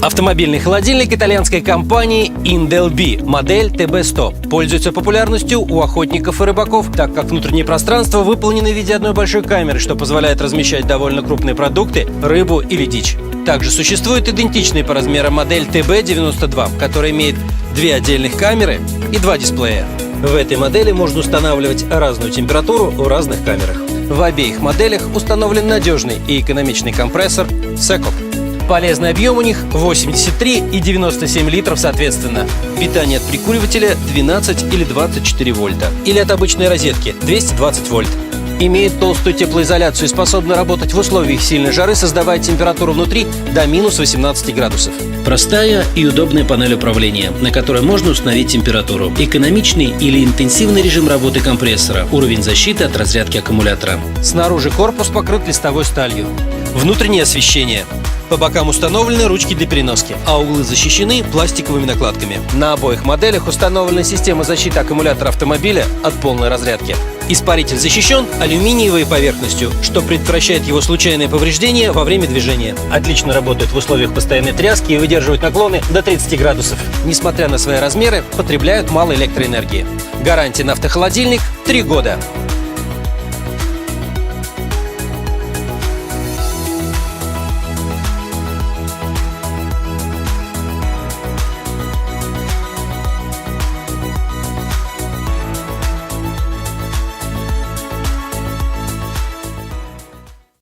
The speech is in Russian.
Автомобильный холодильник итальянской компании Indelbi, модель TB100, пользуется популярностью у охотников и рыбаков, так как внутреннее пространство выполнено в виде одной большой камеры, что позволяет размещать довольно крупные продукты, рыбу или дичь. Также существует идентичная по размерам модель TB92, которая имеет две отдельных камеры и два дисплея. В этой модели можно устанавливать разную температуру в разных камерах. В обеих моделях установлен надежный и экономичный компрессор Secop. Полезный объем у них 83 и 97 литров соответственно. Питание от прикуривателя 12 или 24 вольта. Или от обычной розетки 220 вольт. Имеет толстую теплоизоляцию и способна работать в условиях сильной жары, создавая температуру внутри до минус 18 градусов. Простая и удобная панель управления, на которой можно установить температуру. Экономичный или интенсивный режим работы компрессора. Уровень защиты от разрядки аккумулятора. Снаружи корпус покрыт листовой сталью. Внутреннее освещение. По бокам установлены ручки для переноски, а углы защищены пластиковыми накладками. На обоих моделях установлена система защиты аккумулятора автомобиля от полной разрядки. Испаритель защищен алюминиевой поверхностью, что предотвращает его случайное повреждение во время движения. Отлично работает в условиях постоянной тряски и выдерживает наклоны до 30 градусов. Несмотря на свои размеры, потребляют мало электроэнергии. Гарантия на автохолодильник – 3 года.